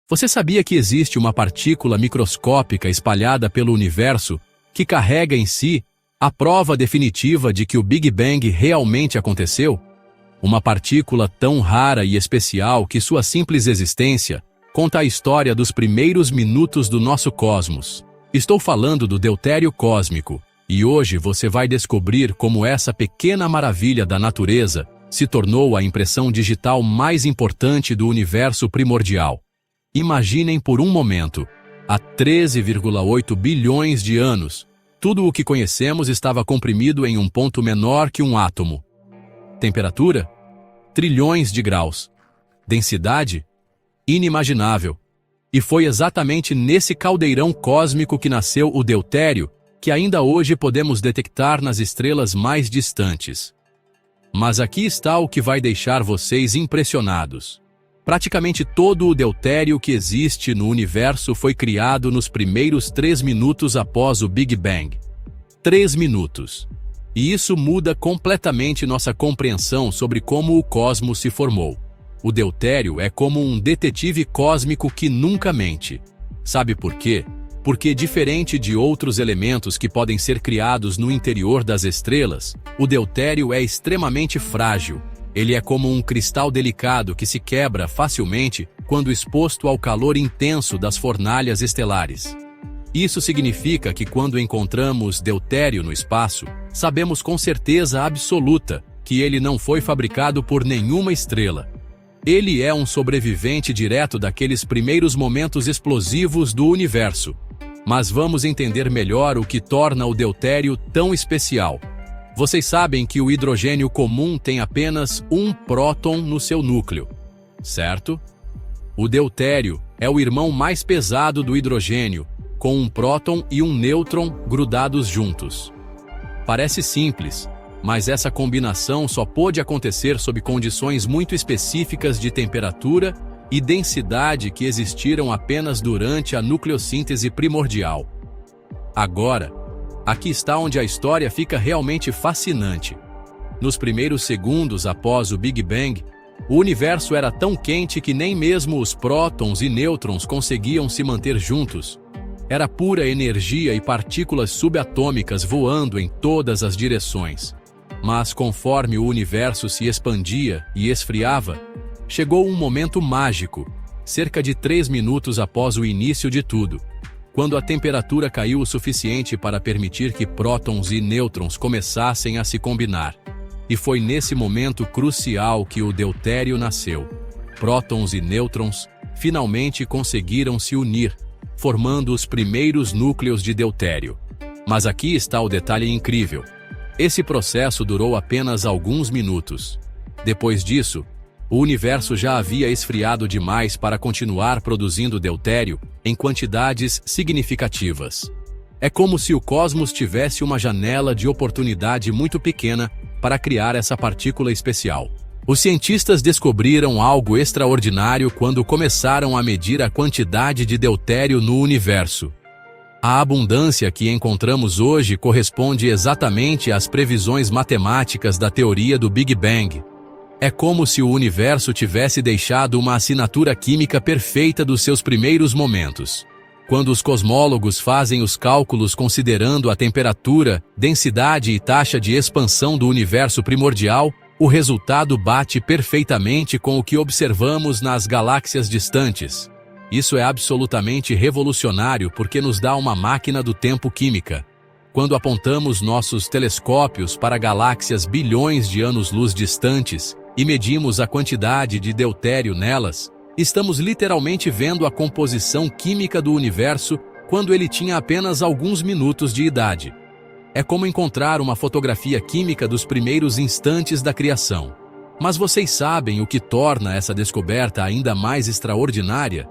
Você sabia que existe uma partícula microscópica espalhada pelo universo que carrega em si a prova definitiva de que o Big Bang realmente aconteceu? Uma partícula tão rara e especial que sua simples existência conta a história dos primeiros minutos do nosso cosmos. Estou falando do deutério cósmico, e hoje você vai descobrir como essa pequena maravilha da natureza se tornou a impressão digital mais importante do universo primordial. Imaginem por um momento, há 13,8 bilhões de anos, tudo o que conhecemos estava comprimido em um ponto menor que um átomo. Temperatura? Trilhões de graus. Densidade? Inimaginável. E foi exatamente nesse caldeirão cósmico que nasceu o deutério, que ainda hoje podemos detectar nas estrelas mais distantes. Mas aqui está o que vai deixar vocês impressionados. Praticamente todo o deutério que existe no universo foi criado nos primeiros 3 minutos após o Big Bang. 3 minutos. E isso muda completamente nossa compreensão sobre como o cosmos se formou. O deutério é como um detetive cósmico que nunca mente. Sabe por quê? Porque, diferente de outros elementos que podem ser criados no interior das estrelas, o deutério é extremamente frágil. Ele é como um cristal delicado que se quebra facilmente quando exposto ao calor intenso das fornalhas estelares. Isso significa que quando encontramos deutério no espaço, sabemos com certeza absoluta que ele não foi fabricado por nenhuma estrela. Ele é um sobrevivente direto daqueles primeiros momentos explosivos do universo. Mas vamos entender melhor o que torna o deutério tão especial. Vocês sabem que o hidrogênio comum tem apenas um próton no seu núcleo, certo? O deutério é o irmão mais pesado do hidrogênio, com um próton e um nêutron grudados juntos. Parece simples, mas essa combinação só pôde acontecer sob condições muito específicas de temperatura e densidade que existiram apenas durante a nucleossíntese primordial. Agora, aqui está onde a história fica realmente fascinante. Nos primeiros segundos após o Big Bang, o universo era tão quente que nem mesmo os prótons e nêutrons conseguiam se manter juntos. Era pura energia e partículas subatômicas voando em todas as direções. Mas conforme o universo se expandia e esfriava, chegou um momento mágico, cerca de 3 minutos após o início de tudo, quando a temperatura caiu o suficiente para permitir que prótons e nêutrons começassem a se combinar. E foi nesse momento crucial que o deutério nasceu. Prótons e nêutrons finalmente conseguiram se unir, formando os primeiros núcleos de deutério. Mas aqui está o detalhe incrível. Esse processo durou apenas alguns minutos. Depois disso, o universo já havia esfriado demais para continuar produzindo deutério em quantidades significativas. É como se o cosmos tivesse uma janela de oportunidade muito pequena para criar essa partícula especial. Os cientistas descobriram algo extraordinário quando começaram a medir a quantidade de deutério no universo. A abundância que encontramos hoje corresponde exatamente às previsões matemáticas da teoria do Big Bang. É como se o universo tivesse deixado uma assinatura química perfeita dos seus primeiros momentos. Quando os cosmólogos fazem os cálculos considerando a temperatura, densidade e taxa de expansão do universo primordial, o resultado bate perfeitamente com o que observamos nas galáxias distantes. Isso é absolutamente revolucionário porque nos dá uma máquina do tempo química. Quando apontamos nossos telescópios para galáxias bilhões de anos-luz distantes e medimos a quantidade de deutério nelas, estamos literalmente vendo a composição química do universo quando ele tinha apenas alguns minutos de idade. É como encontrar uma fotografia química dos primeiros instantes da criação. Mas vocês sabem o que torna essa descoberta ainda mais extraordinária?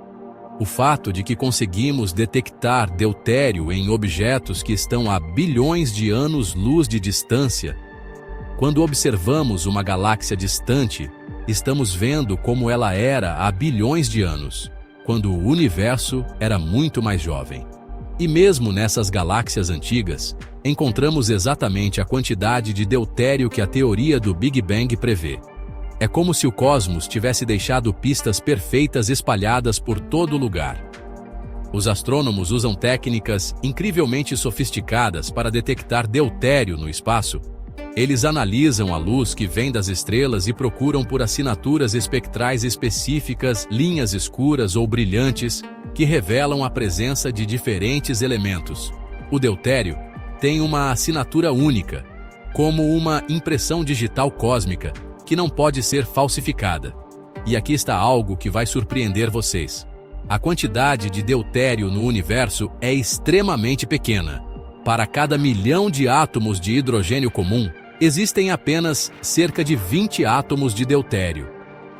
O fato de que conseguimos detectar deutério em objetos que estão a bilhões de anos-luz de distância. Quando observamos uma galáxia distante, estamos vendo como ela era há bilhões de anos, quando o universo era muito mais jovem. E mesmo nessas galáxias antigas, encontramos exatamente a quantidade de deutério que a teoria do Big Bang prevê. É como se o cosmos tivesse deixado pistas perfeitas espalhadas por todo lugar. Os astrônomos usam técnicas incrivelmente sofisticadas para detectar deutério no espaço. Eles analisam a luz que vem das estrelas e procuram por assinaturas espectrais específicas, linhas escuras ou brilhantes, que revelam a presença de diferentes elementos. O deutério tem uma assinatura única, como uma impressão digital cósmica, que não pode ser falsificada. E aqui está algo que vai surpreender vocês. A quantidade de deutério no universo é extremamente pequena. Para cada 1 milhão de átomos de hidrogênio comum, existem apenas cerca de 20 átomos de deutério.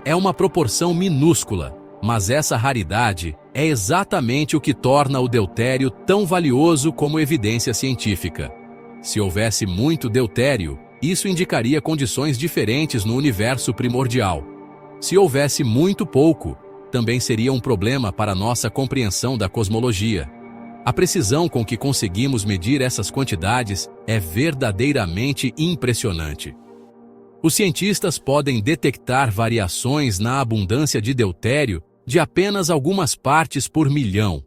É uma proporção minúscula, mas essa raridade é exatamente o que torna o deutério tão valioso como evidência científica. Se houvesse muito deutério, isso indicaria condições diferentes no universo primordial. Se houvesse muito pouco, também seria um problema para nossa compreensão da cosmologia. A precisão com que conseguimos medir essas quantidades é verdadeiramente impressionante. Os cientistas podem detectar variações na abundância de deutério de apenas algumas partes por milhão.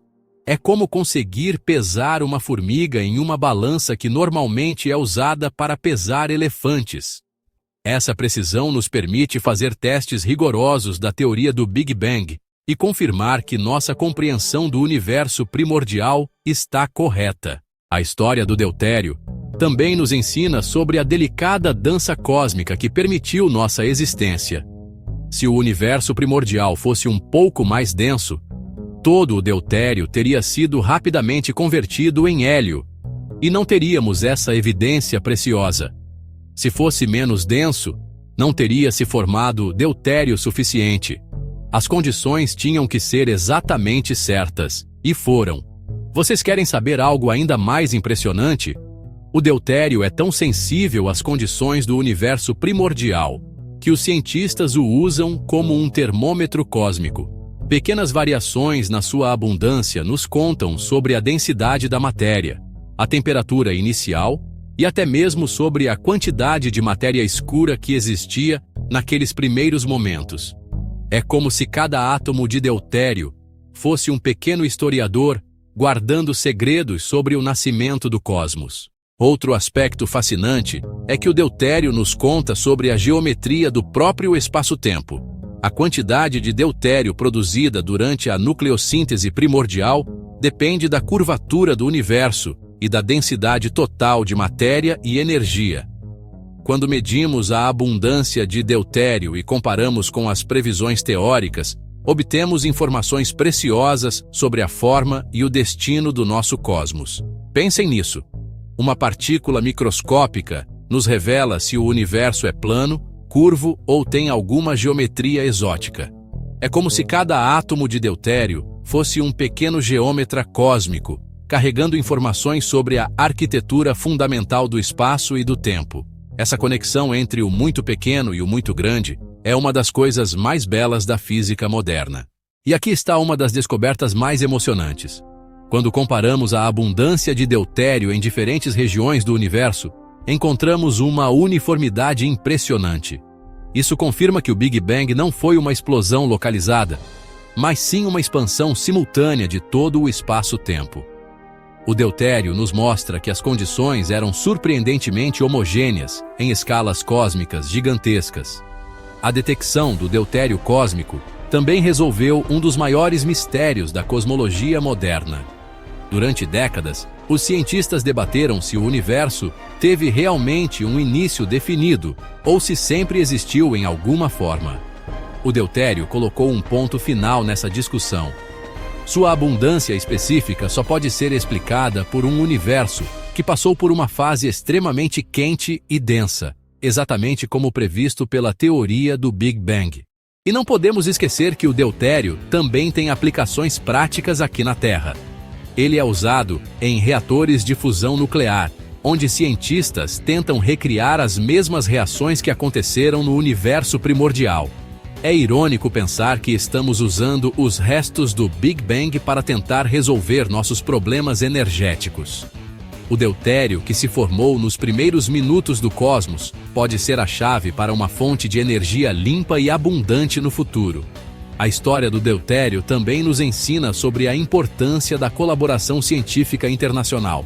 É como conseguir pesar uma formiga em uma balança que normalmente é usada para pesar elefantes. Essa precisão nos permite fazer testes rigorosos da teoria do Big Bang e confirmar que nossa compreensão do universo primordial está correta. A história do deutério também nos ensina sobre a delicada dança cósmica que permitiu nossa existência. Se o universo primordial fosse um pouco mais denso, todo o deutério teria sido rapidamente convertido em hélio, e não teríamos essa evidência preciosa. Se fosse menos denso, não teria se formado deutério suficiente. As condições tinham que ser exatamente certas, e foram. Vocês querem saber algo ainda mais impressionante? O deutério é tão sensível às condições do universo primordial que os cientistas o usam como um termômetro cósmico. Pequenas variações na sua abundância nos contam sobre a densidade da matéria, a temperatura inicial e até mesmo sobre a quantidade de matéria escura que existia naqueles primeiros momentos. É como se cada átomo de deutério fosse um pequeno historiador guardando segredos sobre o nascimento do cosmos. Outro aspecto fascinante é que o deutério nos conta sobre a geometria do próprio espaço-tempo. A quantidade de deutério produzida durante a nucleossíntese primordial depende da curvatura do universo e da densidade total de matéria e energia. Quando medimos a abundância de deutério e comparamos com as previsões teóricas, obtemos informações preciosas sobre a forma e o destino do nosso cosmos. Pensem nisso. Uma partícula microscópica nos revela se o universo é plano, curvo ou tem alguma geometria exótica. É como se cada átomo de deutério fosse um pequeno geômetra cósmico, carregando informações sobre a arquitetura fundamental do espaço e do tempo. Essa conexão entre o muito pequeno e o muito grande é uma das coisas mais belas da física moderna. E aqui está uma das descobertas mais emocionantes. Quando comparamos a abundância de deutério em diferentes regiões do universo, encontramos uma uniformidade impressionante. Isso confirma que o Big Bang não foi uma explosão localizada, mas sim uma expansão simultânea de todo o espaço-tempo. O deutério nos mostra que as condições eram surpreendentemente homogêneas em escalas cósmicas gigantescas. A detecção do deutério cósmico também resolveu um dos maiores mistérios da cosmologia moderna. Durante décadas, os cientistas debateram se o universo teve realmente um início definido ou se sempre existiu em alguma forma. O deutério colocou um ponto final nessa discussão. Sua abundância específica só pode ser explicada por um universo que passou por uma fase extremamente quente e densa, exatamente como previsto pela teoria do Big Bang. E não podemos esquecer que o deutério também tem aplicações práticas aqui na Terra. Ele é usado em reatores de fusão nuclear, onde cientistas tentam recriar as mesmas reações que aconteceram no universo primordial. É irônico pensar que estamos usando os restos do Big Bang para tentar resolver nossos problemas energéticos. O deutério, que se formou nos primeiros minutos do cosmos, pode ser a chave para uma fonte de energia limpa e abundante no futuro. A história do deutério também nos ensina sobre a importância da colaboração científica internacional.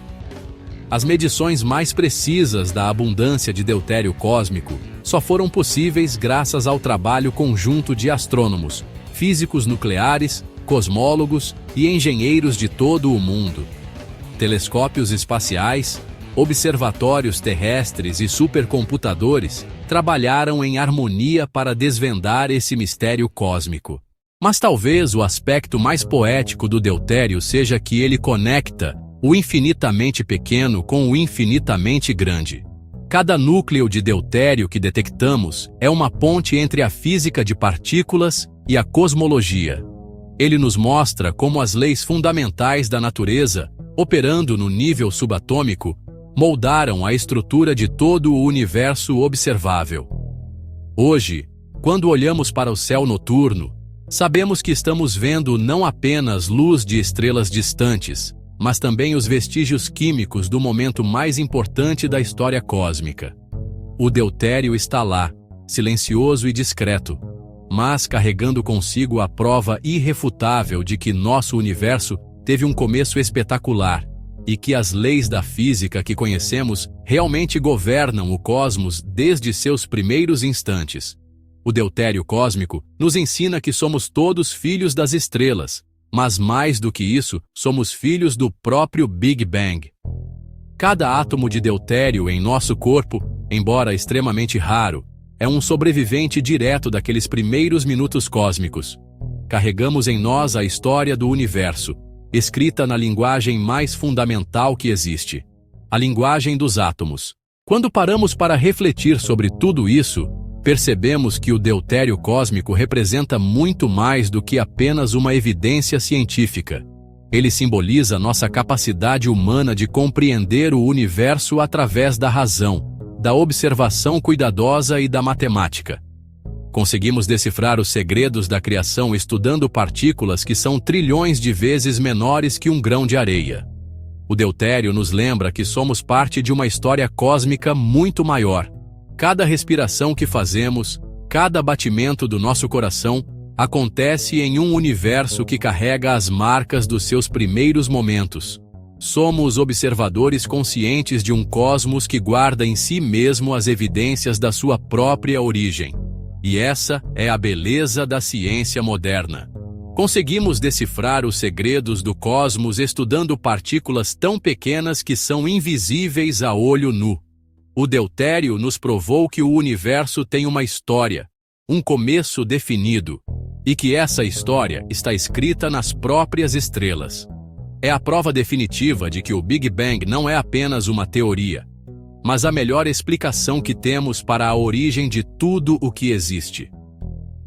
As medições mais precisas da abundância de deutério cósmico só foram possíveis graças ao trabalho conjunto de astrônomos, físicos nucleares, cosmólogos e engenheiros de todo o mundo. Telescópios espaciais, observatórios terrestres e supercomputadores trabalharam em harmonia para desvendar esse mistério cósmico. Mas talvez o aspecto mais poético do deutério seja que ele conecta o infinitamente pequeno com o infinitamente grande. Cada núcleo de deutério que detectamos é uma ponte entre a física de partículas e a cosmologia. Ele nos mostra como as leis fundamentais da natureza, operando no nível subatômico, moldaram a estrutura de todo o universo observável. Hoje, quando olhamos para o céu noturno, sabemos que estamos vendo não apenas luz de estrelas distantes, mas também os vestígios químicos do momento mais importante da história cósmica. O deutério está lá, silencioso e discreto, mas carregando consigo a prova irrefutável de que nosso universo teve um começo espetacular e que as leis da física que conhecemos realmente governam o cosmos desde seus primeiros instantes. O deutério cósmico nos ensina que somos todos filhos das estrelas, mas mais do que isso, somos filhos do próprio Big Bang. Cada átomo de deutério em nosso corpo, embora extremamente raro, é um sobrevivente direto daqueles primeiros minutos cósmicos. Carregamos em nós a história do universo, escrita na linguagem mais fundamental que existe, a linguagem dos átomos. Quando paramos para refletir sobre tudo isso, percebemos que o deutério cósmico representa muito mais do que apenas uma evidência científica. Ele simboliza nossa capacidade humana de compreender o universo através da razão, da observação cuidadosa e da matemática. Conseguimos decifrar os segredos da criação estudando partículas que são trilhões de vezes menores que um grão de areia. O deutério nos lembra que somos parte de uma história cósmica muito maior. Cada respiração que fazemos, cada batimento do nosso coração, acontece em um universo que carrega as marcas dos seus primeiros momentos. Somos observadores conscientes de um cosmos que guarda em si mesmo as evidências da sua própria origem. E essa é a beleza da ciência moderna. Conseguimos decifrar os segredos do cosmos estudando partículas tão pequenas que são invisíveis a olho nu. O deutério nos provou que o universo tem uma história, um começo definido, e que essa história está escrita nas próprias estrelas. É a prova definitiva de que o Big Bang não é apenas uma teoria, mas a melhor explicação que temos para a origem de tudo o que existe.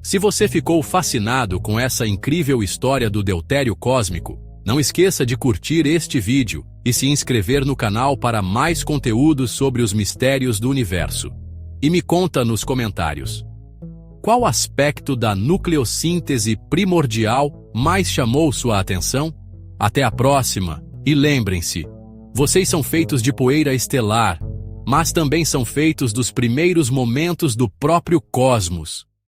Se você ficou fascinado com essa incrível história do deutério cósmico, não esqueça de curtir este vídeo e se inscrever no canal para mais conteúdos sobre os mistérios do universo. E me conta nos comentários: qual aspecto da nucleossíntese primordial mais chamou sua atenção? Até a próxima, e lembrem-se, vocês são feitos de poeira estelar, mas também são feitos dos primeiros momentos do próprio cosmos.